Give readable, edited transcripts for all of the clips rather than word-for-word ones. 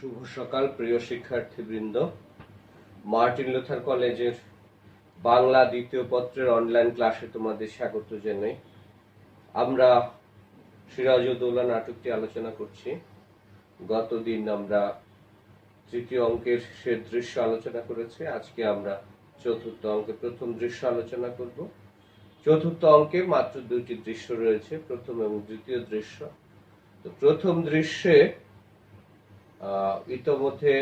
শুভ সকাল প্রিয় শিক্ষার্থীবৃন্দ। মার্টিন লুথার কলেজের বাংলা দ্বিতীয় পত্রের অনলাইন ক্লাসে তোমাদের স্বাগত জানাই। আমরা সিরাজউদ্দৌলা নাটকটি আলোচনা করছি। গতদিন আমরা তৃতীয় অঙ্কের শেষ দৃশ্য আলোচনা করেছি। আজকে আমরা চতুর্থ অঙ্কের প্রথম দৃশ্য আলোচনা করব। চতুর্থ অঙ্কে মাত্র দুইটি দৃশ্য রয়েছে, প্রথম এবং দ্বিতীয় দৃশ্য। তো প্রথম দৃশ্যে ইতোমধ্যে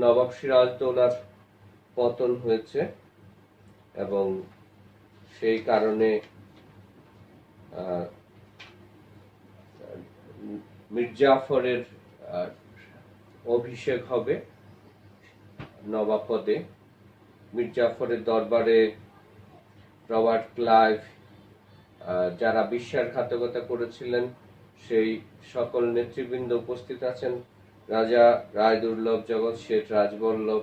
নবাব সিরাজউদ্দৌলার পতন হয়েছে এবং সেই কারণে মীর জাফরের অভিষেক হবে নবাব পদে। মীর জাফরের দরবারে রবার্ট ক্লাইভ, যারা বিশ্বাসঘাতকতা করেছিলেন সেই সকল নেতৃবৃন্দ উপস্থিত আছেন। রাজা রায়দুর্লভ, জগৎ শেঠ, রাজবল্লভ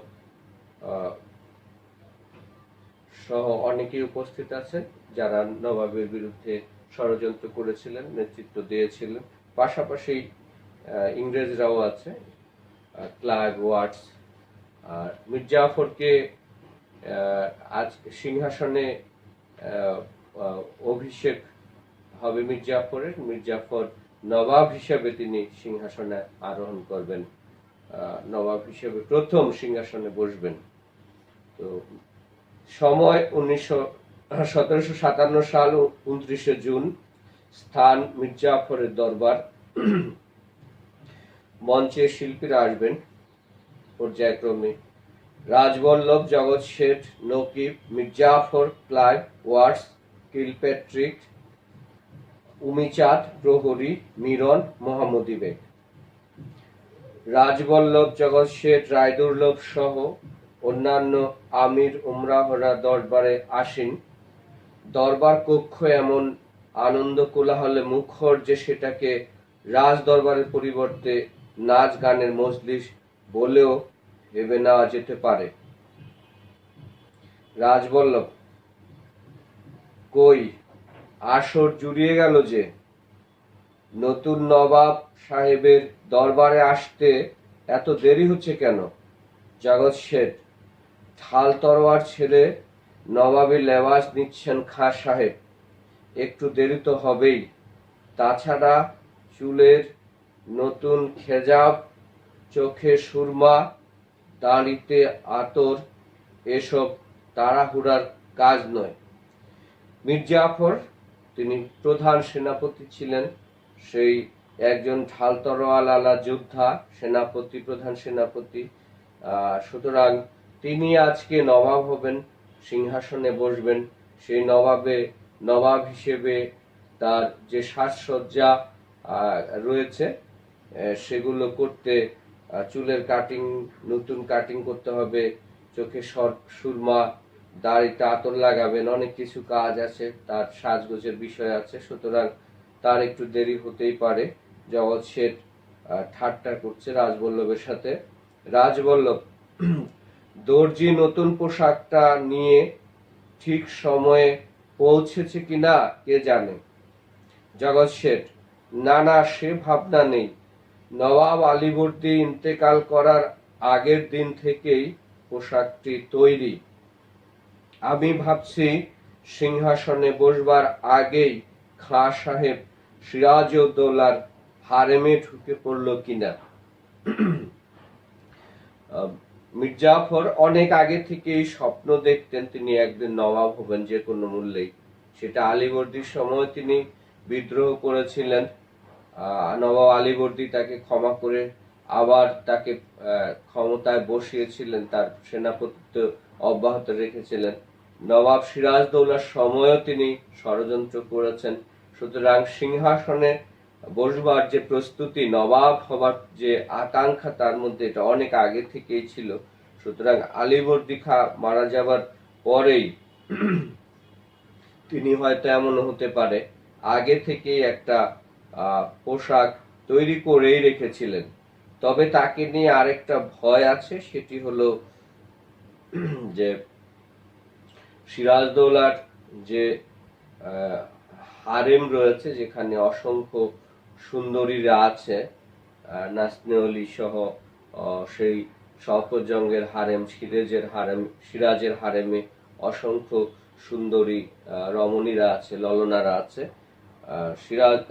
সহ অনেকেই উপস্থিত আছেন যারা নবাবের বিরুদ্ধে ষড়যন্ত্র করেছিলেন, নেতৃত্ব দিয়েছিলেন। পাশাপাশি ইংরেজরাও আছে, ক্লাইভ, ওয়াটস। আর মীর জাফরকে আজ সিংহাসনে অভিষেক হবে মীর জাফরের। মীর জাফর নবাব হিসেবে তিনি সিংহাসনে আরোহণ করবেন, নবাব হিসেবে প্রথম সিংহাসনে বসবেন। তো সময় 1757 সাল 29 জুন। স্থান মীর জাফরের দরবার। মঞ্চে শিল্পীরা আসবেন পর্যায়ক্রমে। রাজবল্লভ, জগৎ শেঠ, নকিব, মীর জাফর, ক্লাইভ, ওয়াটস, কিলপ্যাট্রিক, উমিচাঁদ, প্রহরী, মিরন, মোহাম্মদী বেগ। রাজবল্লভ, জগৎ শেঠ, রায়দুর্লভ সহ অন্যান্য আমির উমরাহরা দরবারে আসেন। দরবার কক্ষ এমন আনন্দ কোলাহলে মুখর যে সেটাকে রাজ দরবারের পরিবর্তে নাচ গানের মজলিস বলেও ভেবে নেওয়া যেতে পারে। রাজবল্লভ: কই, আসর জুড়িয়ে গেল যে। নতুন নবাব সাহেবের দরবারে আসতে এত দেরি হচ্ছে কেন? জগৎ শেঠ: ঢাল তরোয়ার ছেড়ে নবাবী লেবাস নিচ্ছেন খাঁ সাহেব, একটু দেরি তো হবেই। তাছাড়া চুলের নতুন খেজাব, চোখে সুরমা, দাড়িতে আতর, এসব তাড়াহুড়ার কাজ নয়। মীর জাফর, তিনি প্রধান সেনাপতি ছিলেন, সেই একজন ঢাল তরোয়াল যোদ্ধা সেনাপতি, প্রধান সেনাপতি। সুতরাং তিনি আজকে নবাব হবেন, সিংহাসনে বসবেন। সেই নবাব হিসেবে তার যে সাজসজ্জা রয়েছে সেগুলো করতে চুলের কাটিং, নতুন কাটিং করতে হবে, চোখে সুরমা, দাড়িতে আতর লাগাবেন, অনেক কিছু কাজ আছে, তার সাজগোজের বিষয় আছে। সুতরাং তার একটু দেরি হতেই পারে। জগৎ শেঠ ঠাট্টা করছে রাজবল্লভের সাথে। রাজবল্লভ: দর্জি নতুন পোশাকটা নিয়ে ঠিক সময়ে পৌঁছেছে কিনা কে জানে। জগৎ শেঠ: না, সে ভাবনা নেই। নবাব আলীবর্দী ইন্তেকাল করার আগের দিন থেকেই পোশাকটি তৈরি। আমি ভাবছি সিংহাসনে বসবার আগেই খাঁ সাহেব সিরাজউদ্দৌলার হারেমে ঢুকে পড়ল কিনা। মীর জাফর অনেক আগে থেকেই স্বপ্ন দেখতেন তিনি একদিন নবাব হবেন যে কোনো মূল্যেই। সেটা আলীবর্দীর সময় তিনি বিদ্রোহ করেছিলেন, নবাব আলীবর্দী তাকে ক্ষমা করে আবার তাকে ক্ষমতায় বসিয়েছিলেন, তার সেনাপতিত্ব অব্যাহত রেখেছিলেন। নবাব সিরাজউদ্দৌলার সময়ও তিনি ষড়যন্ত্র করেছেন। সুতরাং সিংহাসনে বসবার যে প্রস্তুতি, নবাব হবার যে আকাঙ্ক্ষা তার মধ্যে, এটা অনেক আগে থেকেই ছিল। সুতরাং আলীবর্দী খাঁ মারা যাবার পরেই তিনি হয়তো এমনও হতে পারে আগে থেকেই একটা পোশাক তৈরি করেই রেখেছিলেন। তবে তাকে নিয়ে আরেকটা ভয় আছে, সেটি হলো যে সিরাজউদ্দৌলার যে হারেম রয়েছে, যেখানে অসংখ্য সুন্দরীরা আছে, নাসনেওলি সহ সেই সফরজঙ্গের হারেম, সিরাজের হারেমে অসংখ্য সুন্দরী রমণীরা আছে, ললনারা আছে। সিরাজ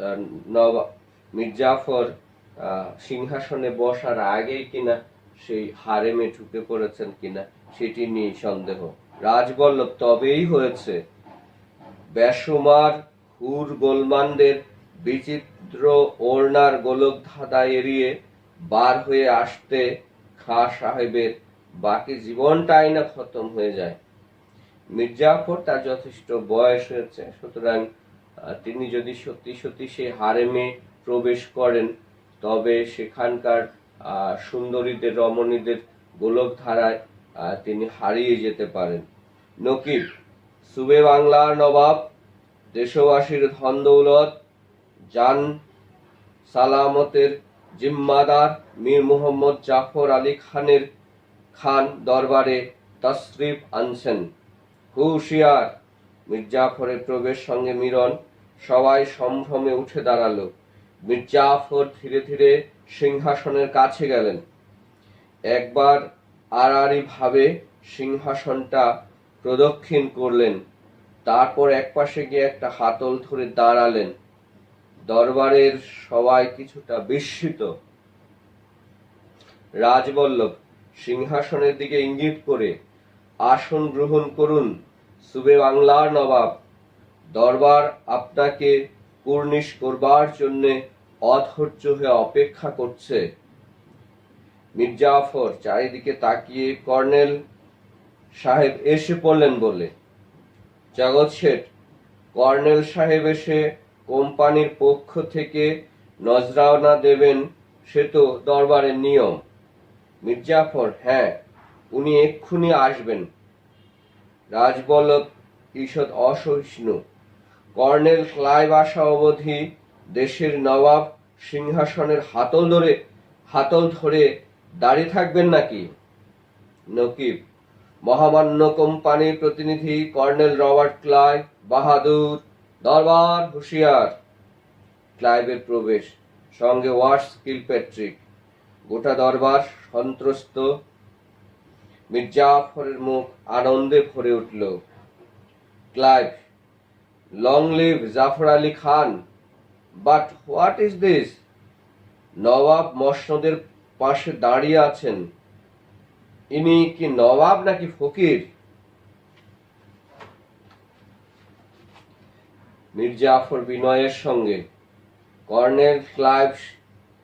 নবাব মির্জাফর সিংহাসনে বসার আগেই কিনা সেই হারেমে ঢুকে পড়েছেন কিনা সেটি নিয়ে সন্দেহ। রাজবল্লভ তবেই হয়েছে। বেসুমার হুর গোলমানদের বিচিত্র ওড়নার গোলক ধাঁধা এড়িয়ে বার হয়ে আসতে খাঁ সাহেবের বাকি জীবনটাই না খতম হয়ে যায়। মির্জাফর তার যথেষ্ট বয়স হয়েছে, সুতরাং তিনি যদি সত্যি সত্যি সেই হারেমে প্রবেশ করেন তবে সেখানকার সুন্দরীদের, রমণীদের গোলক ধারায় তিনি হারিয়ে যেতে পারেন। নকিব সুবে বাংলার নবাব, দেশবাসীর ধন দৌলত, জান সালামতের জিম্মাদার মীর মুহাম্মদ জাফর আলী খান দরবারে তশরিফ আনছেন। হুঁশিয়ার! মির্জাফরের প্রবেশ সঙ্গে মিলন, সবাই সম্ভ্রমে উঠে দাঁড়ালো। মির্জাফর ধীরে ধীরে সিংহাসনের কাছে গেলেন। একবার আড়াআড়ি ভাবে সিংহাসনটা প্রদক্ষিণ করলেন, তারপর একপাশে গিয়ে একটা হাতল ধরে দাঁড়ালেন। দরবারের সবাই কিছুটা বিস্মিত। রাজবল্লভ সিংহাসনের দিকে ইঙ্গিত করে, আসন গ্রহণ করুন সুবে বাংলার নবাব, দরবার আপনাকে কুর্নিশ করবার জন্য অধৈর্য হয়ে অপেক্ষা করছে। মির্জাফর চারিদিকে তাকিয়ে কর্নেল সাহেব এসে পড়লেন বলে। জগৎ শেঠ, কর্নেল সাহেব এসে কোম্পানির পক্ষ থেকে নজরানা দেবেন, সে তো দরবারের নিয়ম। মির্জাফর: হ্যাঁ, উনি এক্ষুনি আসবেন। রাজবল্লভ ঈষৎ অসহিষ্ণু: কর্নেল ক্লাইভ আসা অবধি দেশের নবাব সিংহাসনের হাতল ধরে দাঁড়িয়ে থাকবেন নাকি? নকিব: মহামান্য কোম্পানির প্রতিনিধি কর্নেল রবার্ট ক্লাইভ বাহাদুর, দরবার হুঁশিয়ার। ক্লাইভের প্রবেশ, সঙ্গে ওয়াটস কিলপ্যাট্রিক। গোটা দরবার সন্ত্রস্ত। মির্জাফরের মুখ আনন্দে ভরে উঠল। Clive: long live Jafar Ali Khan. But what is this? Nawab মসনদের পাশে দাঁড়িয়ে আছেন। ইনি কি নবাব নাকি ফকির? মির্জাফর বিনয়ের সঙ্গে: কর্নেল ক্লাইভ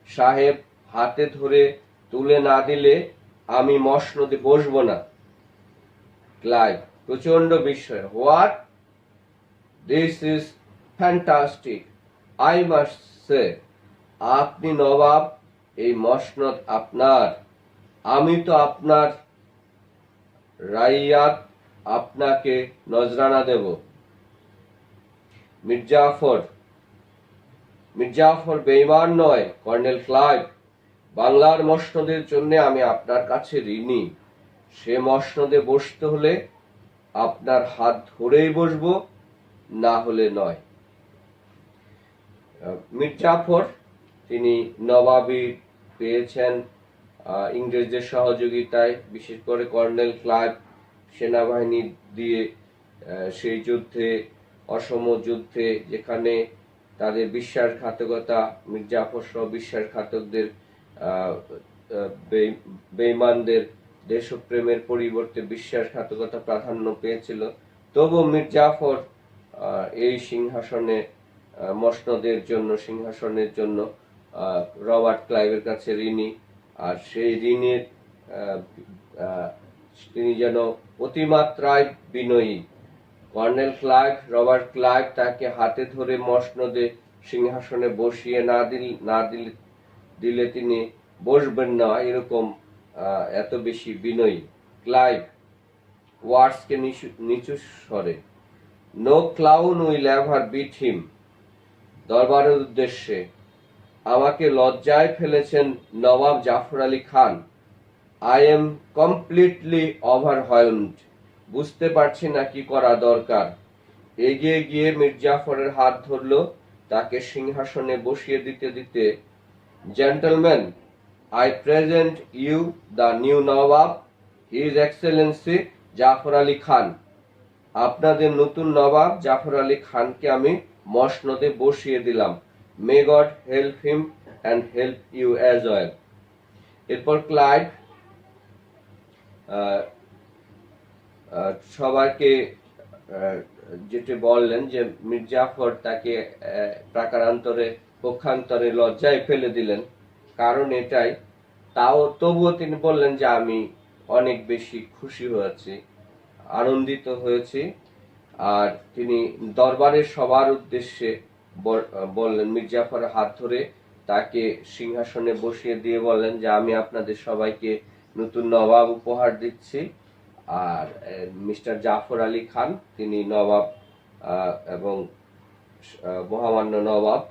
সাহেব হাতে ধরে তুলে না দিলে আমি মসনদে বসবো না। ক্লাইভ প্রচন্ড বিস্ময়: what? This is fantastic, I must say. আপনি নবাব, এই মসনদ আপনার। আমি তো আপনার রাইয়াত, আপনাকে নজরানা দেব। মির্জাফর বেঈমান নয় কর্নেল ক্লাইভ। বাংলার মসনদের জন্য আমি আপনার কাছে ঋণী। সে মসনদে বসতে হলে আপনার হাত ধরেই বসবো, না হলে নয়। মির্জাফর তিনি নবাবি পেয়েছেন ইংরেজদের সহযোগিতায়, বিশেষ করে কর্নেল ক্লাইভ সেনাবাহিনী দিয়ে সেই যুদ্ধে, অসম যুদ্ধে, যেখানে তাদের বিশ্বাসঘাতকতা, মির্জাফর সহ বিশ্বাসঘাতকদের, বেঈমানদের দেশপ্রেমের পরিবর্তে বিশ্বাসঘাতকতা প্রাধান্য পেয়েছিল। তবু মির্জাফর এই সিংহাসনের জন্য রবার্ট ক্লাইভের কাছে ঋণী। আর সেই ঋণের তিনি যেন অতিমাত্রায় বিনয়ী। কর্নেল ক্লাইভ, রবার্ট ক্লাইভ তাকে হাতে ধরে মসনদে সিংহাসনে বসিয়ে না দিলে তিনি বসবেন না, এরকম এত বেশি বিনয়ী। ক্লাইভ ওয়াটসকে নিচু স্বরে: no clown will ever beat him. দরবারের উদ্দেশ্যে: আমাকে লজ্জায় ফেলেছেন Nawab Jafar Ali Khan. I am completely overwhelmed. বুঝতে পারছি না কি করা দরকার। এগিয়ে গিয়ে মির্জাফরের হাত ধরল, তাকে সিংহাসনে বসিয়ে দিতে দিতে: gentlemen, I present you the new Nawab, His Excellency Jafar Ali Khan. আপনাদের নতুন নবাব জাফর আলী খানকে আমি মসনদে বসিয়ে দিলাম। May God help him and help you as well. এরপর ক্লাইভ সবাইকে যেটি বললেন যে মীর জাফর তাকে প্রাকারান্তরে পক্ষান্তরে লজ্জায় ফেলে দিলেন, কারণ এটাই। তবুও তিনি বললেন যে আমি অনেক বেশি খুশি হয়েছি, আনন্দিত হয়েছি। আর তিনি দরবারের সবার উদ্দেশ্যে বললেন, মীর জাফরের হাত ধরে তাকে সিংহাসনে বসিয়ে দিয়ে বললেন যে আমি আপনাদের সবাইকে নতুন নবাব উপহার দিচ্ছি। আর মিস্টার জাফর আলী খান তিনি নবাব এবং মহামান্য নবাব,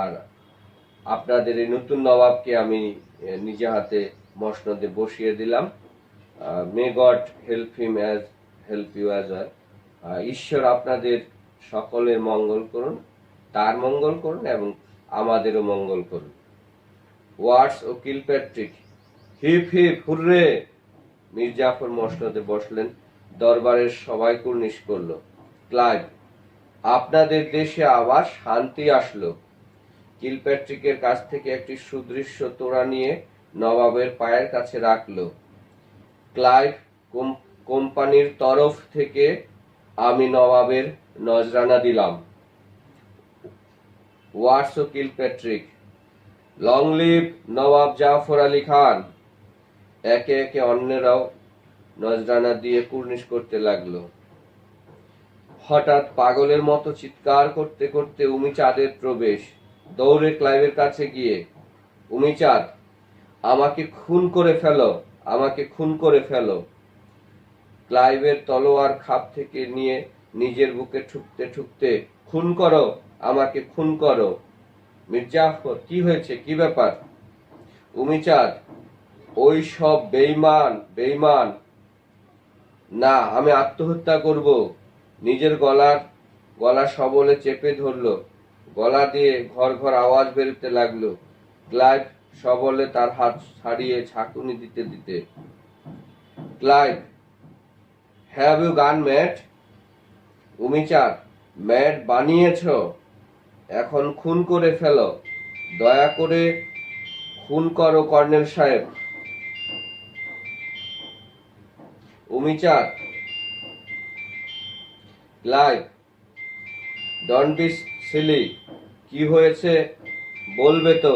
আর আপনাদের এই নতুন নবাবকে আমি নিজে হাতে মসনদে বসিয়ে দিলাম। May God help him as help you as well. ঈশ্বর আপনাদের সকলের মঙ্গল করুন, তার মঙ্গল করুন এবং আমাদেরও মঙ্গল করুন। ওয়ার্ডস ও Kilpatrick, hip hip hooray. Mir Jafar মসনদে বসলেন, দরবারের সবাই কুর্নিশ করল। ক্লাইভ, আপনাদের দেশে আবার শান্তি আসলো। কিলপ্যাট্রিকের কাছ থেকে একটি সুদৃশ্য তোড়া নিয়ে নবাবের পায়ের কাছে রাখল। ক্লাইভ, কোম্পানির তরফ থেকে আমি নবাবের নজরানা দিলাম। ওয়ার্ডস ও কিলপ্যাট্রিক, লং লিভ নবাব জাফর আলী খান। একে একে অন্যরাও নজরানা দিয়ে কুর্নিশ করতে লাগলো। হঠাৎ পাগলের মতো চিৎকার করতে করতে উমিচাঁদের প্রবেশ। দৌড়ে ক্লাইভের কাছে গিয়ে, উমিচাঁদ, আমাকে খুন করে ফেলো, আমাকে খুন করে ফেলো। ক্লাইভের তলোয়ার খাপ থেকে নিয়ে নিজের বুকে ঠুকতে ঠুকতে, খুন করো, আমাকে খুন করো। মীর জাফর, কি হয়েছে, কি ব্যাপার? উমিচাঁদ, ওই সব বেঈমান বেঈমান। না, আমি আত্মহত্যা করব। নিজের গলা সবলে চেপে ধরলো, গলা দিয়ে ঘর ঘর আওয়াজ বেরোতে লাগলো। ক্লাইভ সবলে তার হাত ছাড়িয়ে ঝাঁকুনি দিতে দিতে, ক্লাইভ, হ্যাভ ইউ গান ম্যাড? উমিচাঁদ, ম্যাড বানিয়েছ, এখন খুন করে ফেলো, দয়া করে খুন করো কর্নেল সাহেব। Umichand, Clive, don't be silly, কি হয়েছে বলবে তো?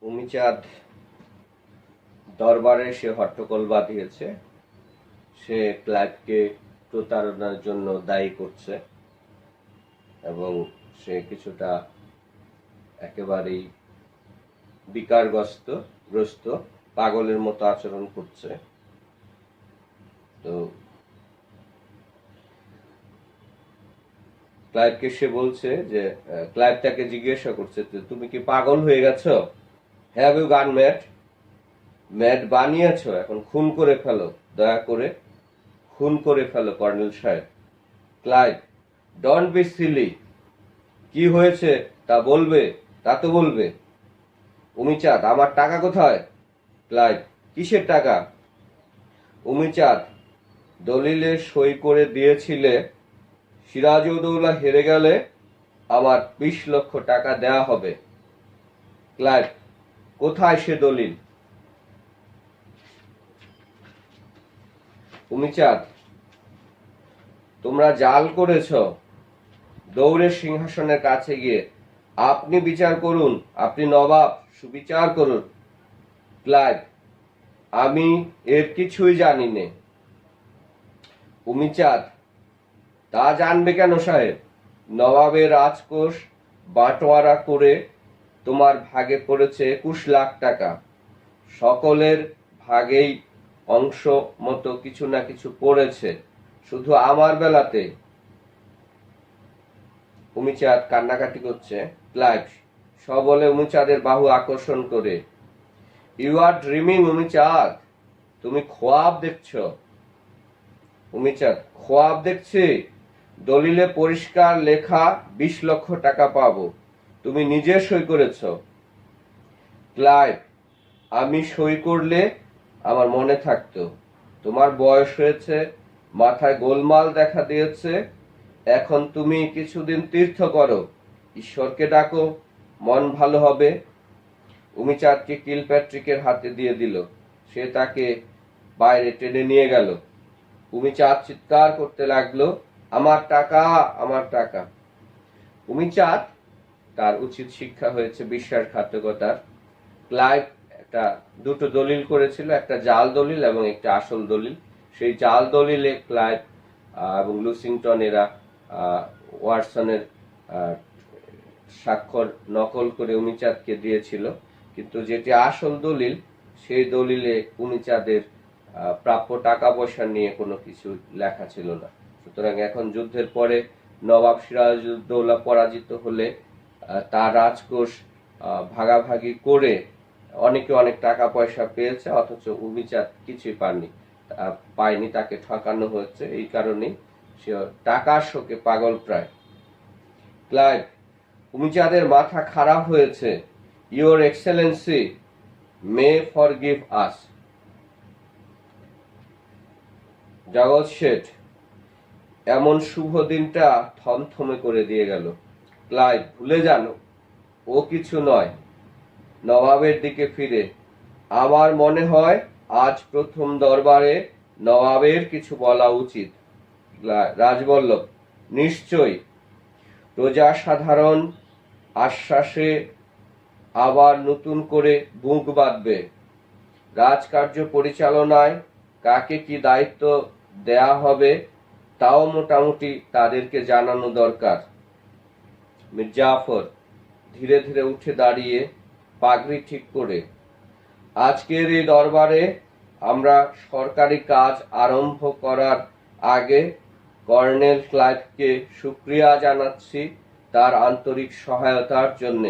উমিচাঁদ দরবারে সে হট্টগোল বাঁধিয়েছে, সে ক্লাইভকে প্রতারণার জন্য দায়ী করছে এবং সে কিছুটা একেবারেই বিকারগ্রস্ত পাগলের মতো আচরণ করছে। তো ক্লাইভকে সে বলছে যে, ক্লাইভ তাকে জিজ্ঞাসা করছে, তুমি কি পাগল হয়ে গেছো? হ্যাভ ইউ গান ম্যাড? ম্যাড বানিয়েছ, এখন খুন করে ফেলো, দয়া করে খুন করে ফেলো কর্নেল সাহেব। ক্লাইভ, ডন্ট বি সিলি, কি হয়েছে তা বলবে, তা তো বলবে। উমিচাঁদ, আমার টাকা কোথায়? ক্লাইভ, কিসের টাকা? উমিচাঁদ, দলিলে সই করে দিয়েছিলে সিরাজউদ্দৌলা হেরে গেলে আমার 20 লক্ষ টাকা দেয়া হবে। ক্লাইভ, কোথায় সে দলিল? উমিচাঁদ, তোমরা জাল করেছ। দৌড়ে সিংহাসনের কাছে গিয়ে, আপনি বিচার করুন, আপনি নবাব, সুবিচার করুন। ক্লাইভ, আমি এর কিছুই জানি নে। উমিচাঁদ, তা জানবে কেন সাহেব? নবাবের রাজকোষ বাঁটোয়ারা করে তোমার ভাগে পড়েছে 21 লাখ টাকা। সকলের ভাগেই অংশ মতো কিছু না কিছু পড়েছে, শুধু আমার বেলাতে। উমিচাঁদ কান্নাকাটি করছে। ক্লাইভ সবলে উমিচাঁদের বাহু আকর্ষণ করে, ইউ আর ড্রিমিং উমিচাঁদ, তুমি খোয়াব দেখছো। উমিচাঁদ, খোয়াব দেখছি? দলিলে পরিষ্কার লেখা 20 লক্ষ টাকা পাবো, তুমি নিজে সই করেছ। ক্লাইভ, আমি সই করলে আমার মনে থাকতো। তোমার বয়স হয়েছে, মাথায় গোলমাল দেখা দিয়েছে, এখন তুমি কিছুদিন তীর্থ করো, ঈশ্বরকে ডাকো, মন ভালো হবে। উমিচাঁদকে কিলপ্যাট্রিকের হাতে দিয়ে দিল। সে তাকে বাইরে টেনে নিয়ে গেল। উমিচাঁদ চিৎকার করতে লাগলো, আমার টাকা, আমার টাকা। উমিচাঁদ, তার উচিত শিক্ষা হয়েছে বিশ্বাসঘাতকতার। ক্লাইভ দুটো দলিল করেছিল, একটা জাল দলিল এবং একটা আসল দলিল। সেই জাল দলিলে ক্লাইভ এবং লুসিংটন এরা ওয়াটসনের স্বাক্ষর নকল করে উমিচাঁদকে দিয়েছিল, কিন্তু যেটি আসল দলিল সেই দলিলে উমিচাঁদের প্রাপ্য টাকা পয়সা নিয়ে কোনো কিছু লেখা ছিল না। সুতরাং এখন যুদ্ধের পরে নবাব সিরাজউদ্দৌলা পরাজিত হলে তার রাজকোষ ভাগাভাগি করে অনেকে অনেক টাকা পয়সা পেয়েছে, অথচ উমিচাঁদ কিছুই পায়নি, তাকে ঠকানো হয়েছে। এই কারণেই সে টাকার শোকে পাগল প্রায়। ক্লাইভ, উমিচাঁদের মাথা খারাপ হয়েছে। ইওর এক্সেলেন্সি মে ফরগিভ আস। জগৎ শেঠ, এমন শুভ দিনটা থমথমে করে দিয়ে গেল। ক্লাইভ, ভুলে জানো, ও কিছু নয়। নবাবের দিকে ফিরে, আমার মনে হয় আজ প্রথম দরবারে নবাবের কিছু বলা উচিত। রাজবল্লভ, নিশ্চয়ই। প্রজা সাধারণ আশ্বাসে আবার নতুন করে বুক বাঁধবে। রাজকার্য পরিচালনায় কাকে কি দায়িত্ব দেয়া হবে তাও মোটামুটি তাদেরকে জানানো দরকার। মির্জাফর ধীরে ধীরে উঠে দাঁড়িয়ে পাগড়ি ঠিক করে, আজকের এই দরবারে আমরা সরকারি কাজ আরম্ভ করার আগে কর্নেল ক্লাইভকে শুকরিয়া জানাচ্ছি তার আন্তরিক সহায়তার জন্য।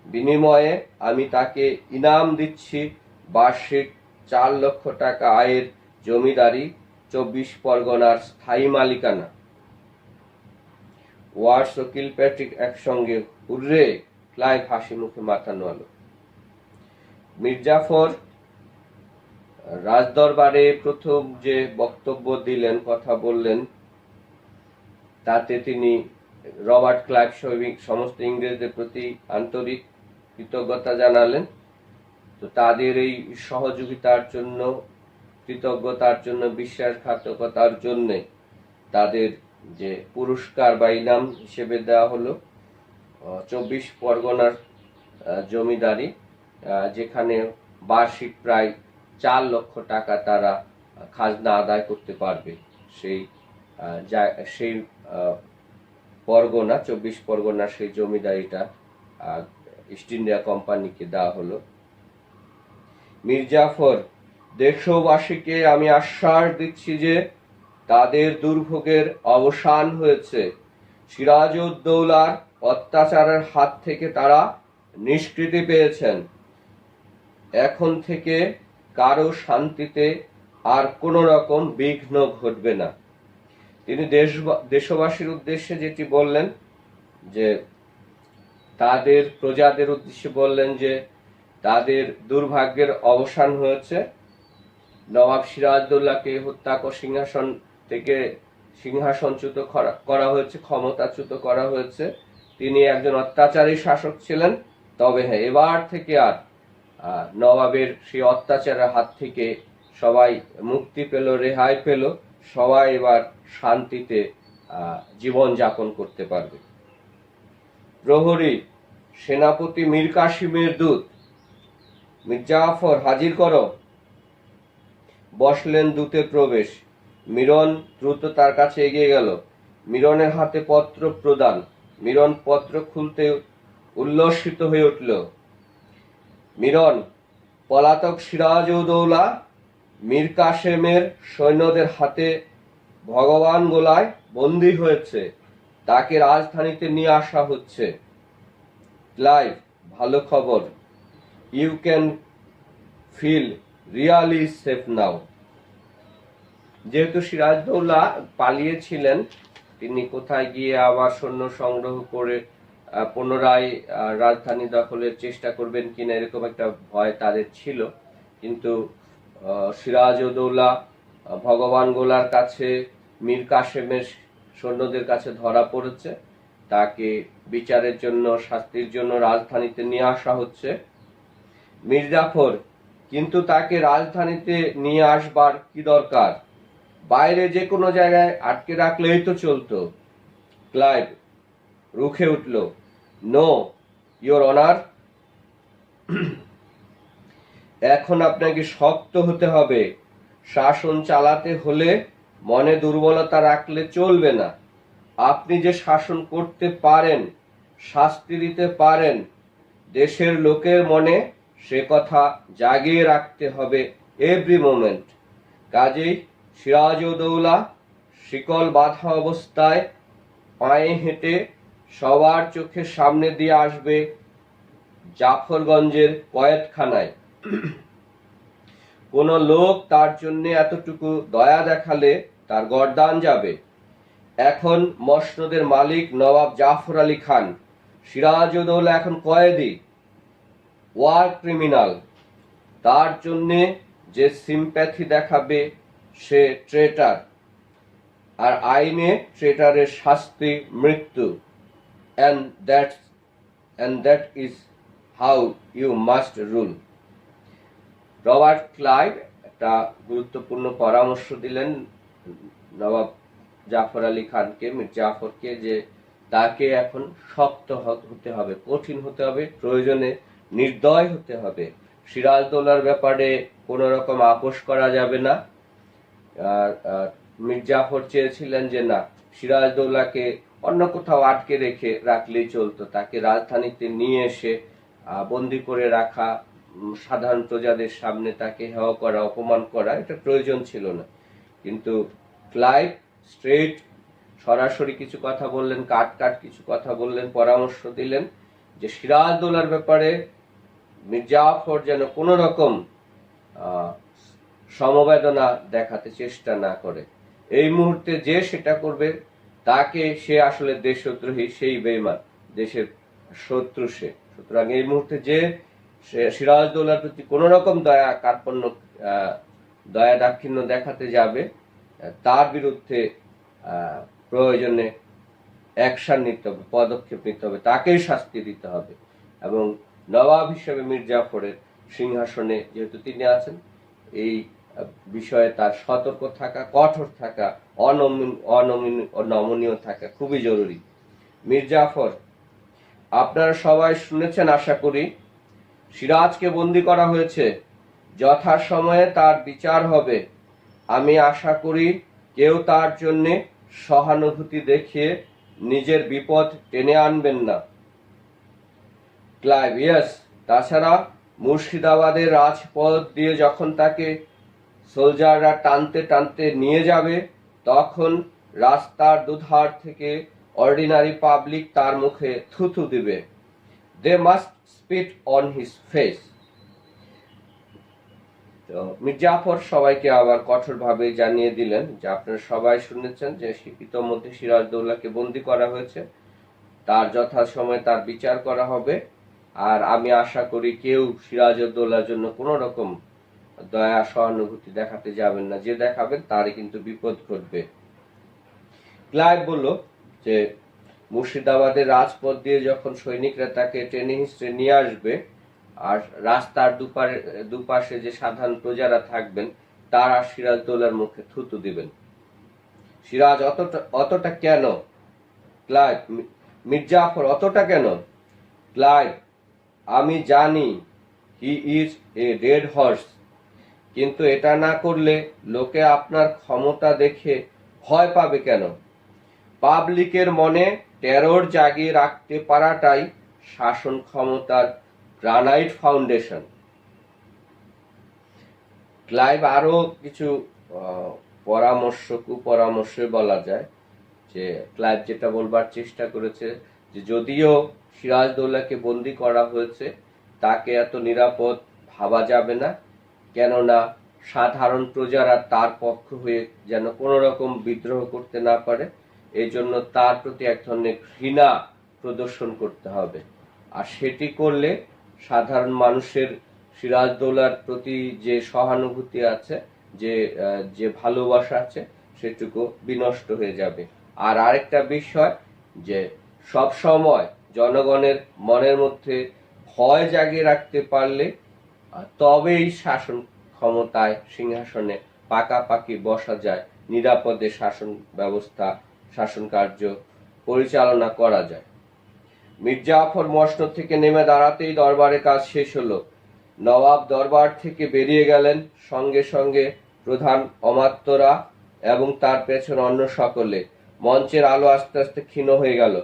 বিনিময়ে আমি তাকে ইনাম দিচ্ছি বার্ষিক 4 লক্ষ টাকা আয়ের জমিদারি, 24 পরগনার স্থায়ী মালিকানা। ওয়াটস ও কিলপ্যাট্রিক একসঙ্গে হুররে! ক্লাইভ হাসি মুখে মাথা নোয়াল। মির্জাফর রাজদরবারে প্রথম যে বক্তব্য দিলেন, কথা বললেন, তাতে তিনি রবার্ট ক্লাইভ সমস্ত ইংরেজদের প্রতি আন্তরিক কৃতজ্ঞতা জানালেন। তো তাদের এই সহযোগিতার জন্য, কৃতজ্ঞতার জন্য, বিশ্বাসঘাতকতার জন্য তাদের যে পুরস্কার বা ইনাম হিসেবে দেওয়া হলো 24 পরগনার জমিদারি, যেখানে বার্ষিক প্রায় 4 লক্ষ টাকা তারা খাজনা আদায় করতে পারবে। সেই পরগনা, 24 পরগনার সেই জমিদারিটা ইস্ট ইন্ডিয়া কোম্পানিকে দেওয়া হলো। মির্জাফর, দেশবাসীকে আমি আশ্বাস দিচ্ছি যে তাদের দুর্ভোগের অবসান হয়েছে। সিরাজউদ্দৌলার অত্যাচারের হাত থেকে তারা নিষ্কৃতি পেয়েছেন। এখন থেকে কারো শান্তিতে আর কোনো রকম বিঘ্ন ঘটবে না। তিনি দেশবাসীর উদ্দেশ্যে যেটি বললেন, যে তাদের প্রজাদের উদ্দেশ্যে বললেন যে তাদের দুর্ভাগ্যের অবসান হয়েছে। নবাব সিরাজউদ্দৌলাকে হত্যা করে সিংহাসন থেকে সিংহাসনচ্যুত করা হয়েছে, ক্ষমতাচ্যুত করা হয়েছে। তিনি একজন অত্যাচারী শাসক ছিলেন। তবে হ্যাঁ, এবার থেকে আর নবাবের সেই অত্যাচারের হাত থেকে সবাই মুক্তি পেল, রেহাই পেল। সবাই এবার শান্তিতে জীবন যাপন করতে পারবে। প্রহরী, সেনাপতি মীর কাসিমের দূত। মির্জাফর, হাজির করো। বসলেন দূতের প্রবেশ। মিরন দ্রুত তার কাছে এগিয়ে গেল। মিরনের হাতে পত্র প্রদান। মিরন পত্র খুলতে উল্লসিত হয়ে উঠল। মিরন, পলাতক সিরাজউদ্দৌলা মীর কাসেমের সৈন্যদের হাতে ভগবান গোলায় বন্দী হয়েছে। তাকে রাজধানীতে নিয়ে আসা হচ্ছে। ক্লাইভ, ভালো খবর। You can feel really safe now. যেহেতু সিরাজদৌল্লা পালিয়েছিলেন, তিনি কোথায় গিয়ে আবার সৈন্য সংগ্রহ করে পুনরায় রাজধানী দখলের চেষ্টা করবেন কিনা এরকম একটা ভয় তাদের ছিল। কিন্তু সিরাজউদ্দৌলা ভগবান গোলার কাছে, মীর কাসেমের সৈন্যদের কাছে ধরা পড়েছে। তাকে বিচারের জন্য, শাস্তির জন্য রাজধানীতে নিয়ে আসা হচ্ছে। মীর জাফর কিন্তু তাকে রাজধানীতে নিয়ে আসবার কি দরকার? বাইরে যে কোনো জায়গায় আটকে রাখলেই তো চলতো। ক্লাইভ রুখে উঠল, নো ইওর অনার, এখন আপনাকে শক্ত হতে হবে। শাসন চালাতে হলে মনে দুর্বলতা রাখলে চলবে না। আপনি যে শাসন করতে পারেন, শাস্তি দিতে পারেন, দেশের লোকের মনে সে কথা জাগিয়ে রাখতে হবে এভরি মোমেন্ট। কাজেই সিরাজউদ্দৌলা শিকল বাঁধা অবস্থায় পায়ে হেঁটে সবার চোখের সামনে দিয়ে আসবে জাফরগঞ্জের কয়েদখানায়। কোন লোক তার জন্য এতটুকু দয়া দেখালে তার গর্দান যাবে। এখন মসনদের মালিক নবাব জাফর আলী খান, সিরাজউদ্দৌলা এখন কয়েদি, ওয়ার ক্রিমিনাল। তার জন্য যে সিম্প্যাথি দেখাবে সে ট্রেটার, আর আইনে ট্রেটারের শাস্তি মৃত্যু। and that is how you must rule. Robert Clive একটা গুরুত্বপূর্ণ পরামর্শ দিলেন নবাব জাফর আলী খানকে, মীর জাফরকে, যে তাকে এখন শক্ত হতে হবে, কঠিন হতে হবে, প্রয়োজনে নির্দয় হতে হবে। সিরাজদৌলার ব্যাপারে কোন রকম আপোষ করা যাবে না। মীর জাফর চেয়েছিলেন যে না, সিরাজদৌলাকে অন্য কোথাও আটকে রাখলেই চলতো, তাকে রাজধানীতে নিয়ে এসে বন্দি করে রাখা, সাধারণ প্রজাদের সামনে তাকে হেয় করা, অপমান করা, এটা প্রয়োজন ছিল না। কিন্তু ক্লাইভ স্ট্রেট সরাসরি কিছু কথা বললেন, কাট কিছু কথা বললেন, পরামর্শ দিলেন যে সিরাজদৌলার ব্যাপারে মীর জাফর যেন কোন রকম সমবেদনা দেখাতে চেষ্টা না করে। এই মুহূর্তে যে সেটা করবে তাকে, সে আসলে দেশদ্রোহী, সেই বেঈমান, দেশের শত্রু সে। সুতরাং এই মুহূর্তে যে সিরাজদৌলার প্রতি কোন রকম দয়া দাক্ষিণ্য দেখাতে যাবে, তার বিরুদ্ধে প্রয়োজনে অ্যাকশন নিতে হবে, পদক্ষেপ নিতে হবে, তাকেই শাস্তি দিতে হবে। এবং নবাব হিসেবে মীর জাফরের সিংহাসনে যেহেতু তিনি আছেন, এই বিষয়ে তার সতর্ক থাকা, কঠোর থাকা, অনমনীয় থাকা খুবই জরুরি। মীর জাফর, আপনারা সবাই শুনেছেন আশা করি, সিরাজকে বন্দী করা হয়েছে, যথাসময়ে তার বিচার হবে। আমি আশা করি কেউ তার জন্য সহানুভূতি দেখিয়ে নিজের বিপদ টেনে আনবেন না। Clive, yes. তাছাড়া মুর্শিদাবাদের রাজপথ দিয়ে যখন তাকে সোলজাররা টানতে টানতে নিয়ে যাবে, তখন রাস্তার দুধার থেকে অর্ডিনারি পাবলিক তার মুখে থুথু দিবে। They must spit on his face. তো মীর জাফর সবাইকে আবার কঠোরভাবে জানিয়ে দিলেন যে আপনারা সবাই শুনেছেন যে ইতোমধ্যে সিরাজদৌল্লাকে বন্দী করা হয়েছে, তার যথাসময়ে তার বিচার করা হবে। আর আমি আশা করি কেউ সিরাজউদ্দৌলার জন্য কোন রকম দয়া সহানুভূতি দেখাতে যাবেন না, যে দেখাবেন তারই কিন্তু বিপদ ঘটবে। ক্লাইভ বলল যে মুর্শিদাবাদের রাজপথ দিয়ে যখন সৈনিকরা তাকে টেনে হিঁচড়ে নিয়ে আসবে, আর রাস্তার দুপাশে যে সাধারণ প্রজারা থাকবেন, তারা সিরাজদৌল্লার মুখে থুতু দিবেন। সিরাজ, অতটা কেন? ক্লাইভ, মীর জাফর, অতটা কেন? ক্লাইভ, আমি জানি he is a red horse, কিন্তু এটা না করলে লোকে আপনার ক্ষমতা দেখে ভয় পাবে কেন? পাবলিকের মনে টেরর জাগিয়ে রাখতে পারাটাই শাসন ক্ষমতার গ্রানাইট ফাউন্ডেশন। ক্লাইভ আরো কিছু কুপরামর্শ বলা যায়, যে ক্লাইভ যেটা বলবার চেষ্টা করেছে যে যদিও সিরাজদৌল্লাকে বন্দী করা হয়েছে, তাকে এত নিরাপদ ভাবা যাবে না, কেননা সাধারণ প্রজারা তার পক্ষ হয়ে যেন কোনো রকম বিদ্রোহ করতে না পারে, এই জন্য তার প্রতি এক ধরনের ঘৃণা প্রদর্শন করতে হবে। আর সেটি করলে সাধারণ মানুষের সিরাজদৌলার প্রতি যে সহানুভূতি আছে, যে ভালোবাসা আছে, সেটুকু বিনষ্ট হয়ে যাবে। আর আরেকটা বিষয়, যে সব সময় জনগণের মনের মধ্যে ভয় জাগিয়ে রাখতে পারলে তবেই শাসন ক্ষমতায় সিংহাসনে পাকাপাকি বসা যায়, নিরাপদে শাসন ব্যবস্থা শাসন কার্য পরিচালনা করা যায়। মীর জাফর মসনদ থেকে নেমে দাঁড়াতেই দরবারে কাজ শেষ হলো। নবাব দরবার থেকে বেরিয়ে গেলেন, সঙ্গে সঙ্গে প্রধান অমাত্যরা এবং তার পেছনে অন্য সকলে। মঞ্চের আলো আস্তে আস্তে ক্ষীণ হয়ে গেল,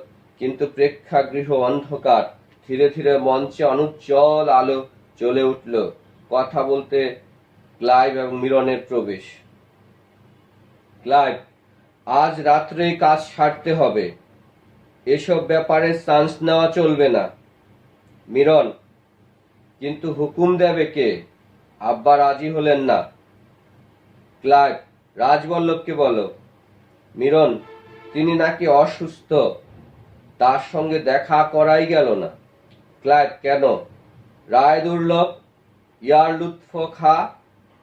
কিন্তু প্রেক্ষাগৃহ অন্ধকার। ধীরে ধীরে মঞ্চে অনুজ্জ্বল আলো জ্বলে উঠল। কথা বলতে ক্লাইভ এবং মিরনের প্রবেশ। ক্লাইভ, আজ রাত্রেই কাজ সারতে হবে, এসব ব্যাপারে চান্স নেওয়া চলবে না। মিরন, কিন্তু হুকুম দেবে কে? আব্বা রাজি হলেন না। ক্লাইভ, রাজবল্লভকে বলো। মিরন, তিনি নাকি অসুস্থ, তার সঙ্গে দেখা করাই গেল না। ক্লাইভ, কেন? রায়দুর্লভ, ইয়ারলুৎফ খা,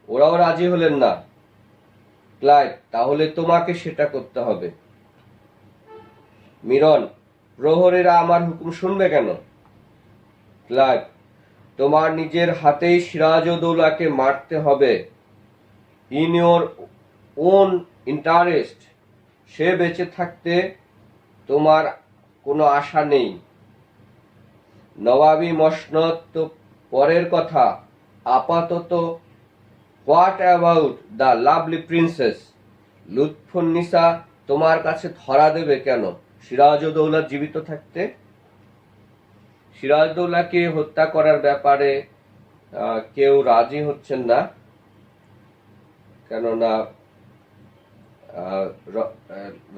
ওরাও রাজি হলেন না। ক্লাইভ, তাহলে তোমাকে সেটা করতে হবে। মিরন, প্রহরীরা আমার হুকুম শুনবে কেন? ক্লাইভ, তোমার নিজের হাতেই সিরাজউদ্দৌলাকে মারতে হবে, ইন ইওর ওন ইন্টারেস্ট। সে বেঁচে থাকতে তোমার কোনো আশা নেই। নবাবী মসনদ তো পরের কথা, আপাতত what about the lovely princess? Lutfunnisa তোমার কাছে ধরা দেবে কেন সিরাজউদ্দৌলা জীবিত থাকতে? সিরাজউদ্দৌলাকে হত্যা করার ব্যাপারে কেউ রাজি হচ্ছেন না, কেননা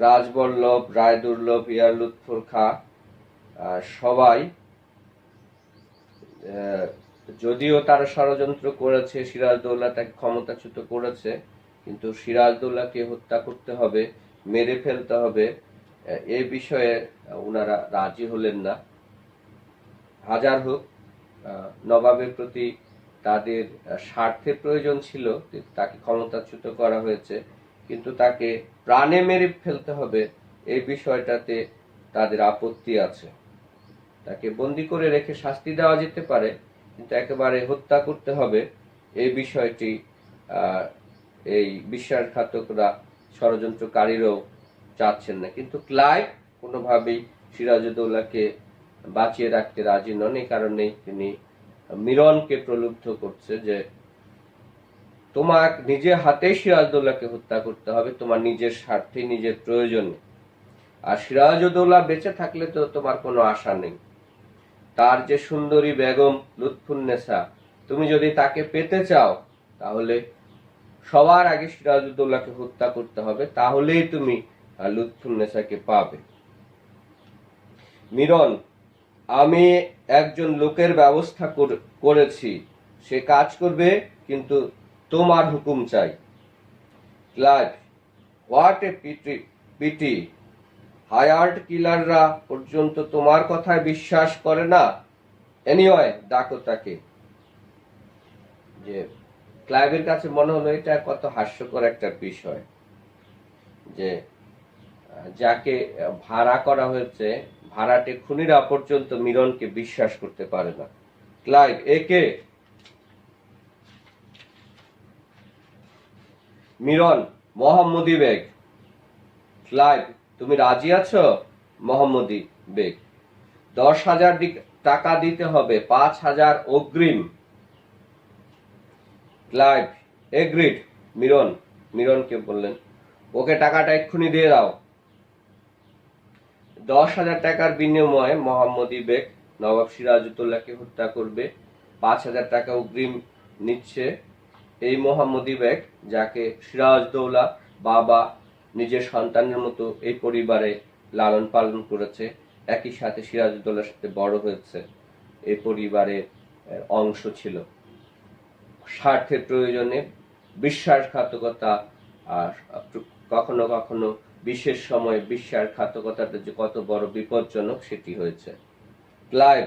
রাজবল্লভ, রায়দুর্লভ, ইয়ারলুৎফুর খা সবাই, যদিও তারা ষড়যন্ত্র করেছে, সিরাজদৌল্লা তাকে ক্ষমতাচ্যুত করেছে, কিন্তু সিরাজদৌল্লাকে হত্যা করতে হবে, মেরে ফেলতে হবে, এই বিষয়ে ওনারা রাজি হলেন না। হাজার হোক, নবাবের প্রতি তাদের স্বার্থের প্রয়োজন ছিল, তাকে ক্ষমতাচ্যুত করা হয়েছে, কিন্তু তাকে প্রাণে মেরে ফেলতে হবে এই বিষয়টাতে তাদের আপত্তি আছে। তাকে বন্দি করে রেখে শাস্তি দেওয়া যেতে পারে, কিন্তু একেবারে হত্যা করতে হবে এই বিষয়টি এই বিশ্বাসঘাতকরা, ষড়যন্ত্রকারীরাও চাচ্ছেন না। কিন্তু ক্লাইভ কোনোভাবেই সিরাজউদ্দৌলাকে বাঁচিয়ে রাখতে রাজি নন। এই কারণেই তিনি মিরনকে প্রলুব্ধ করছে যে তোমার নিজের হাতেই সিরাজউদ্দৌলাকে হত্যা করতে হবে, তোমার নিজের স্বার্থে, নিজের প্রয়োজনে। আর সিরাজউদ্দৌলা বেঁচে থাকলে তো তোমার কোনো আশা নেই। তার যে সুন্দরী বেগম লুৎফুন্নেসা, তুমি যদি তাকে পেতে চাও তাহলে সবার আগে সিরাজউদ্দৌলাকে হত্যা করতে হবে, তাহলেই তুমি লুৎফুন্নেসাকে পাবে। মিরন, আমি একজন লোকের ব্যবস্থা করেছি, সে কাজ করবে, কিন্তু তোমার হুকুম চাই। Clive, what a pity, hired কিলাররা পর্যন্ত তোমার কথায় বিশ্বাস করে না। এনিওয়ে, ডাকো তাকে। যে ক্লাইভের কাছে মনে হলো এটা কত হাস্যকর একটা বিষয়, যে যাকে ভাড়া করা হয়েছে, ভাড়াটে খুনিরা পর্যন্ত মিরনকে বিশ্বাস করতে পারে না। ক্লাইভ, একে? মিরন, মোহাম্মদী বেগ। ক্লাইভ, তুমি রাজি আছো? মোহাম্মদী বেগ, 10,000 টাকা দিতে হবে, 5,000 অগ্রিম। Clive, agreed. মিরনকে বললেন, ওকে টাকাটা এক্ষুনি দিয়ে দাও। 10,000 টাকার বিনিময়ে মোহাম্মদী বেগ নবাব সিরাজউদ্দৌলাকে হত্যা করবে, 5,000 টাকা অগ্রিম নিচ্ছে এই মোহাম্মদী বেগ, যাকে সিরাজউদ্দৌলা বাবা নিজের সন্তানের মতো এই পরিবারে লালন পালন করেছে, একই সাথে সিরাজউদ্দৌলার সাথে বড় হয়েছে, এই পরিবারের অংশ ছিল। স্বার্থের প্রয়োজনে বিশ্বাসঘাতকতা, আর কখনো কখনো বিশেষ সময়ে বিশ্বাসঘাতকতাটা যে কত বড় বিপজ্জনক সেটি হয়েছে। Clive,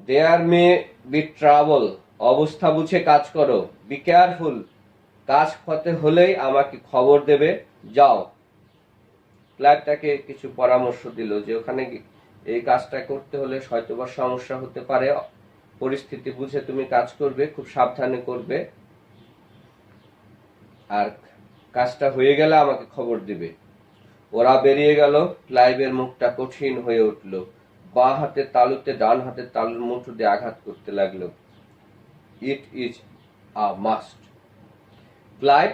there may be trouble, অবস্থা বুঝে কাজ করো, বি কেয়ারফুল, কাজ হতে হলেই আমাকে খবর দেবে, যাও। ক্লাইভ তাকে কিছু পরামর্শ দিল যে ওখানে এই কাজটা করতে হলে হয়তোবা সমস্যা হতে পারে, পরিস্থিতি বুঝে তুমি কাজ করবে, খুব সাবধানে করবে, আর কাজটা হয়ে গেলে আমাকে খবর দিবে। ওরা বেরিয়ে গেল। ক্লাইভের মুখটা কঠিন হয়ে উঠল, বাঁ হাতের তালুতে ডান হাতের তালুর মুঠো দিয়ে আঘাত করতে লাগলো। It is a must. Clive,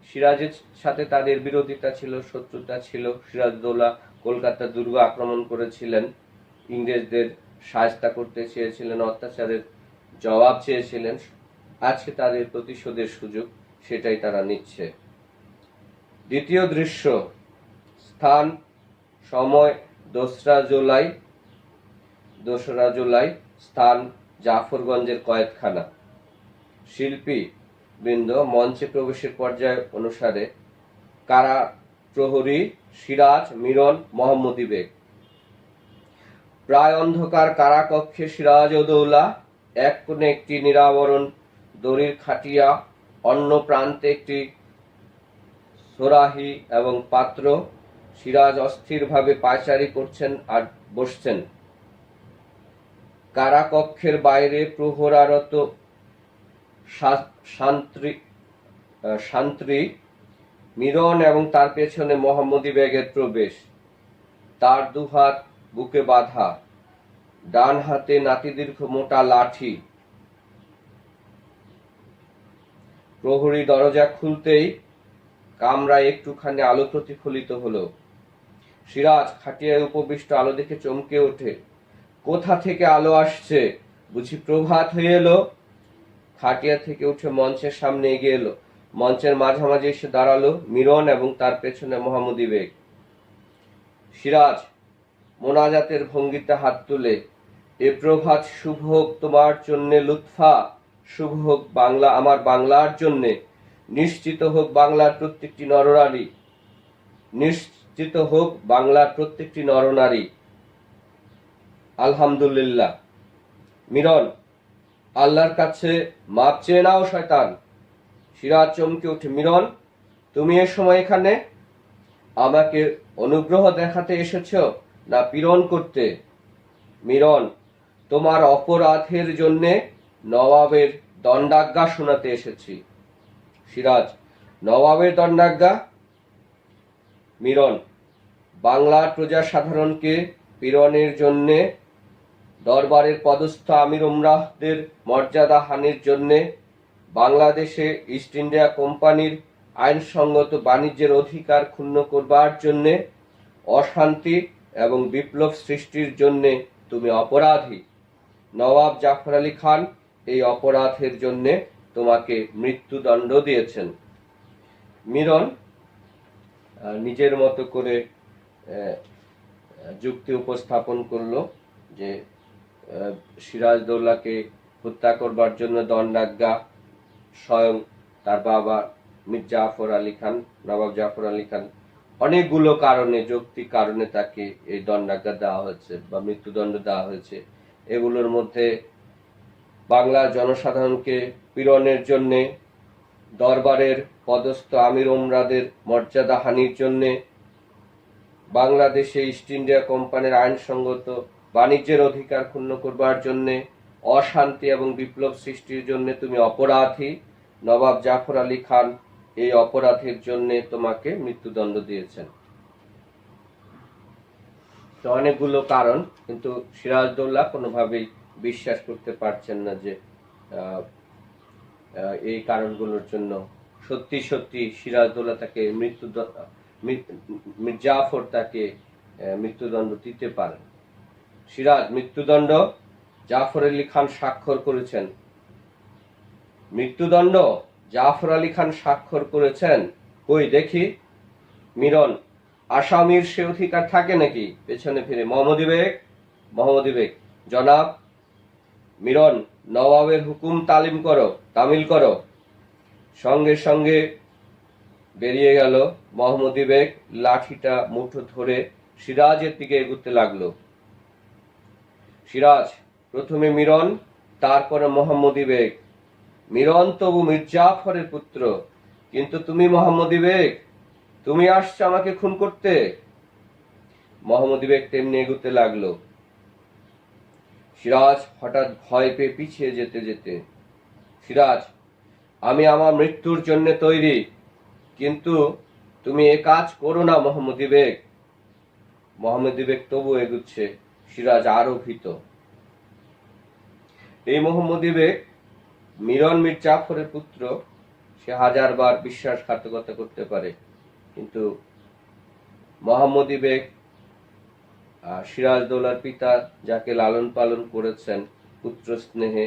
সিরাজের সাথে তাদের বিরোধিতা ছিল, শত্রুতা ছিল। সিরাজউদ্দৌলা কলকাতা দুর্গ আক্রমণ করেছিলেন, ইংরেজদের সাহায্য করতে চেয়েছিলেন, অত্যাচারের জবাব চেয়েছিলেন। আজকে তাদের প্রতিশোধের সুযোগ, সেটাই তারা নিচ্ছে। দ্বিতীয় দৃশ্য, স্থান সময় 2রা জুলাই, স্থান জাফরগঞ্জের কয়েদখানা। শিল্পী বৃন্দ মঞ্চে প্রবেশের পর্যায় অনুসারে কারা প্রহরী সিরাজ, মিরন, মোহাম্মদী বেগ। প্রায় অন্ধকার কারাকক্ষে সিরাজউদ্দৌলা, এক কোণে একটি নিরাবরণ দড়ির খাটিয়া, অন্য প্রান্তে একটি সোরাহি এবং পাত্র। সিরাজ অস্থিরভাবে পায়চারি করছেন আর বসছেন। কারাকক্ষের বাইরে প্রহরারত শান্ত্রী মিরন এবং তার পেছনে মোহাম্মদী বেগের প্রবেশ। তার দুহাত বুকে বাঁধা, ডান হাতে নাতিদীর্ঘ মোটা লাঠি। প্রহরী দরজা খুলতেই কামরায় একটুখানি আলো প্রতিফলিত হলো। সিরাজ খাটিয়ায় উপবিষ্ট আলো দেখে চমকে ওঠে। কোথা থেকে আলো আসছে? বুঝি প্রভাত হয়ে এলো? খাটিয়া থেকে উঠে মঞ্চের সামনে এগিয়ে এলো। মঞ্চের মাঝামাঝি এসে দাঁড়ালো মিরন এবং তার পেছনে মোহাম্মদী বেগ। সিরাজ মোনাজাতের ভঙ্গিতে হাত তুলে, এ প্রভাত শুভ হোক তোমার জন্যে লুৎফা, শুভ হোক বাংলা, আমার বাংলার জন্যে, নিশ্চিত হোক বাংলার প্রত্যেকটি নরনারী, নিশ্চিত হোক বাংলার প্রত্যেকটি নরনারী। আলহামদুলিল্লাহ। মিরন, আল্লাহর কাছে মাপ চেয়ে নাও শয়তান। সিরাজ চমকে উঠে, মিরন, তুমি এ সময় এখানে? আমাকে অনুগ্রহ দেখাতে এসেছ না পীড়ন করতে? মিরন, তোমার অপরাধের জন্যে নবাবের দণ্ডাজ্ঞা শোনাতে এসেছি। সিরাজ, নবাবের দণ্ডাজ্ঞা? মিরন, বাংলার প্রজা সাধারণকে পীড়নের জন্যে, দরবারের পদস্থ আমির উমরাহদের মর্যাদা হানির জন্যে, বাংলাদেশে ইস্ট ইন্ডিয়া কোম্পানির আইনসঙ্গত বাণিজ্যের অধিকার ক্ষুণ্ণ করবার জন্যে, অশান্তি এবং বিপ্লব সৃষ্টির জন্যে তুমি অপরাধী। নবাব জাফর আলী খান এই অপরাধের জন্যে তোমাকে মৃত্যুদণ্ড দিয়েছেন। মিরন নিজের মতো করে যুক্তি উপস্থাপন করলো যে সিরাজউদ্দৌলাকে হত্যা করবার জন্য দণ্ডাজ্ঞা স্বয়ং তার বাবা মীর জাফর আলী খান, নবাব জাফর আলী খান, অনেকগুলো কারণে, যৌক্তিক কারণে তাকে এই দণ্ডাজ্ঞা দেওয়া হয়েছে বা মৃত্যুদণ্ড দেওয়া হয়েছে। এগুলোর মধ্যে বাংলার জনসাধারণকে পীড়নের জন্য, দরবারের পদস্থ আমির উমরাদের মর্যাদা হানির জন্য, বাংলাদেশে ইস্ট ইন্ডিয়া কোম্পানির আইনসঙ্গত বাণিজ্যের অধিকার ক্ষুণ্ণ করবার জন্য, অশান্তি এবং বিপ্লব সৃষ্টির জন্য তুমি অপরাধী। নবাব জাফর আলী খান এই অপরাধের জন্য তোমাকে মৃত্যুদণ্ড দিয়েছেন। তো অনেকগুলো কারণ, কিন্তু সিরাজউদ্দৌলা কোনোভাবেই বিশ্বাস করতে পারছেন না যে এই কারণগুলোর জন্য সত্যি সত্যি সিরাজউদ্দৌলা তাকে মীর জাফর তাকে মৃত্যুদণ্ড দিতে পারেন। সিরাজ, মৃত্যুদণ্ড জাফর আলী খান স্বাক্ষর করেছেন। মৃত্যুদণ্ড জাফর আলী খান স্বাক্ষর করেছেন? কই দেখি। মিরন, আসামির সে অধিকার থাকে নাকি? পেছনে ফিরে মোহাম্মদী বেগ, জনাব। মিরন, নবাবের হুকুম তামিল করো। সঙ্গে সঙ্গে বেরিয়ে গেল। মোহাম্মদী বেগ লাঠিটা মুঠো ধরে সিরাজের দিকে এগুতে লাগলো। সিরাজ, প্রথমে মিরন, তারপরে মোহাম্মদী বেগ। মিরন তবু মির্জাফরের পুত্র, কিন্তু তুমি মোহাম্মদী বেগ, তুমি আসছো আমাকে খুন করতে। মোহাম্মদী বেগ তেমনি এগুতে লাগলো। সিরাজ হঠাৎ ভয় পেয়ে পিছিয়ে যেতে যেতে, সিরাজ, আমি আমার মৃত্যুর জন্য তৈরি, কিন্তু তুমি এ কাজ করো না মোহাম্মদী বেগ। মোহাম্মদী বেগ তবু এগুচ্ছে। সিরাজ আরো ভীত। এই মোহাম্মদী বেগ মিরন মীর জাফরের পুত্র, সে হাজারবার বিশ্বাসঘাতকতা করতে পারে, কিন্তু মোহাম্মদী বেগ সিরাজদৌলার পিতা, যাকে লালন পালন করেছেন পুত্র স্নেহে,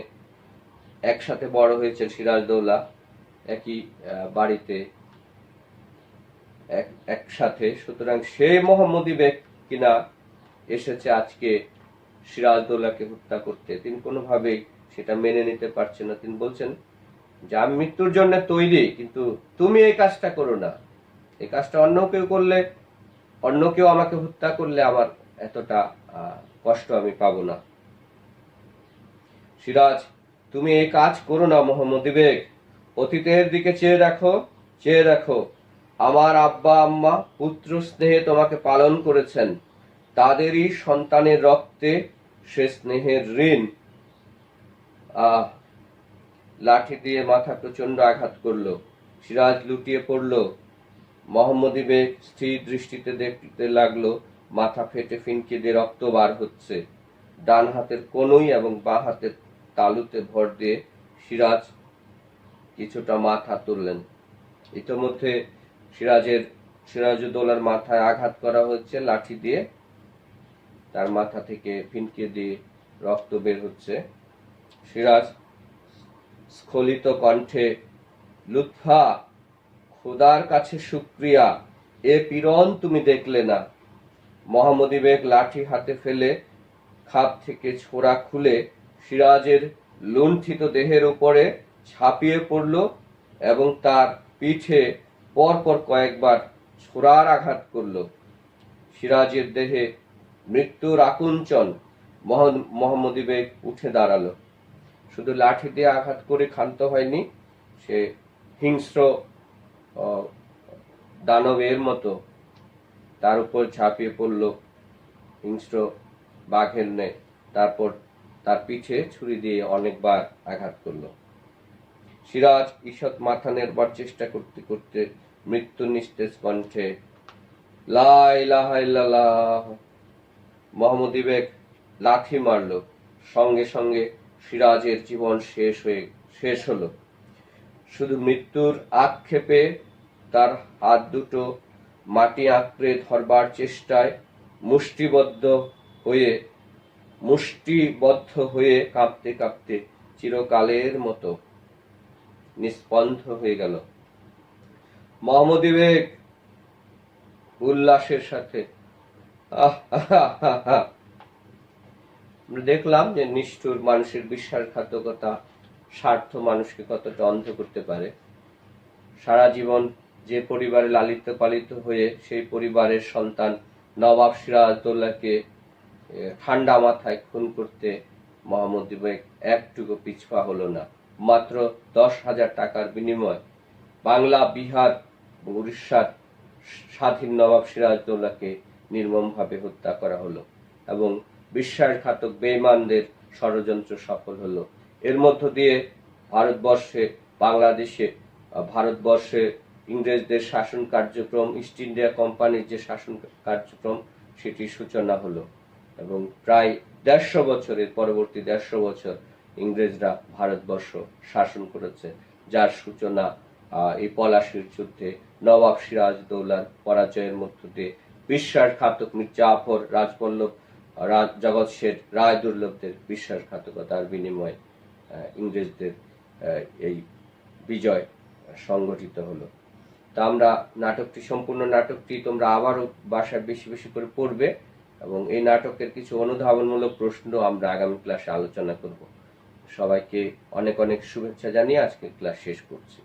একসাথে বড় হয়েছেন সিরাজদৌলা, একই বাড়িতে একসাথে। সুতরাং সেই মোহাম্মদী বেগ কিনা এসেছে আজকে সিরাজদৌলাকে হত্যা করতে। তিনি কোনোভাবেই সেটা মেনে নিতে পারছেন না। তিনি বলছেন যে আমি মৃত্যুর জন্য তৈরি, কিন্তু তুমি এই কাজটা করো না। এই কাজটা অন্য কেউ করলে, অন্য কেউ আমাকে হত্যা করলে আমার এতটা কষ্ট আমি পাবো না। সিরাজ, তুমি এই কাজ করো না মোহাম্মদী বেগ। অতীতের দিকে চেয়ে রাখো। আমার আব্বা আম্মা পুত্র স্নেহে তোমাকে পালন করেছেন, তাদেরই সন্তানের রক্তে সে স্নেহের ঋণ। লাঠি দিয়ে মাথা প্রচন্ড আঘাত করলো। সিরাজ লুটিয়ে পড়লো। মোহাম্মদী বেগ স্থির দৃষ্টিতে দেখতে লাগলো মাথা ফেটে ফিনকে দিয়ে রক্ত বার হচ্ছে। ডান হাতের কনুই এবং বাঁ হাতের তালুতে ভর দিয়ে সিরাজ কিছুটা মাথা তুললেন। ইতোমধ্যে সিরাজউদ্দৌলার মাথায় আঘাত করা হচ্ছে লাঠি দিয়ে, তার মাথা থেকে ফিনকে দিয়ে রক্ত বের হচ্ছে। সিরাজ স্খলিত কণ্ঠে, লুৎফা, খোদার কাছে শুকরিয়া, এ পীড়ন তুমি দেখলে না। মোহাম্মদী বেগ লাঠি হাতে ফেলে খাপ থেকে ছোরা খুলে সিরাজের লুণ্ঠিত দেহের উপরে ঝাঁপিয়ে পড়ল এবং তার পিঠে পরপর কয়েকবার ছোরার আঘাত করল। সিরাজের দেহে মৃত্যুর আকুঞ্চন। মোহাম্মদী বেগ উঠে দাঁড়ালো। শুধু লাঠি দিয়ে আঘাত করে ক্ষান্ত হয়নি, সে হিংস্র দানবের মতো তার উপর ঝাঁপিয়ে পড়ল হিংস্র বাঘের ন্যায়। তারপর তার পিঠে ছুরি দিয়ে অনেকবার আঘাত করল। সিরাজ ঈষৎ মাথা নেড়বার চেষ্টা করতে করতে মৃত্যু নিস্তেজ কণ্ঠে, লা ইলাহা ইল্লাল্লাহ। মোহাম্মদী বেগ লাথি মারল। সঙ্গে সঙ্গে সিরাজের জীবন শেষ হলো। শুধু মৃত্যুর আক্ষেপে তার হাত দুটো মাটি আঁকড়ে ধরবার চেষ্টায় মুষ্টিবদ্ধ হয়ে কাঁপতে কাঁপতে চিরকালের মতো নিস্পন্দ হয়ে গেল। মোহাম্মদী বেগ উল্লাসের সাথে আমরা দেখলাম যে নিষ্ঠুর মানুষের বিশ্বাসঘাতকতা স্বার্থ মানুষকে কতটা অন্ধ করতে পারে। সারা জীবন যে পরিবারে লালিত পালিত হয়ে সেই পরিবারের সন্তান নবাব সিরাজদৌল্লাকে ঠান্ডা মাথায় খুন করতে মোহাম্মদী বেগ একটুকু পিছপা হলো না। মাত্র 10,000 টাকার বিনিময় বাংলা, বিহার, উড়িষ্যার স্বাধীন নবাব সিরাজদৌল্লাকে নির্মমভাবে হত্যা করা হলো এবং বিশ্বাসঘাতক বেঈমানদের ষড়যন্ত্র সফল হলো। এর মধ্য দিয়ে ভারতবর্ষে ইংরেজদের শাসন কার্যক্রম, ইস্ট ইন্ডিয়া কোম্পানির যে শাসন কার্যক্রম, সেটির সূচনা হলো এবং প্রায় 150 বছরের পরবর্তী 150 বছর ইংরেজরা ভারতবর্ষ শাসন করেছে, যার সূচনা এই পলাশীর যুদ্ধে নবাব সিরাজদৌল্লার পরাজয়ের মধ্য দিয়ে বিশ্বাসঘাতক মীর জাফর, রাজবল্লভ, জগৎ শেঠ, রায় দুর্লভদের বিশ্বাসঘাতকতার বিনিময়ে ইংরেজদের এই বিজয় সংগঠিত হলো। তা আমরা সম্পূর্ণ নাটকটি তোমরা আবারও বাসায় বেশি বেশি করে পড়বে এবং এই নাটকের কিছু অনুধাবনমূলক প্রশ্ন আমরা আগামী ক্লাসে আলোচনা করব। সবাইকে অনেক অনেক শুভেচ্ছা জানিয়ে আজকের ক্লাস শেষ করছি।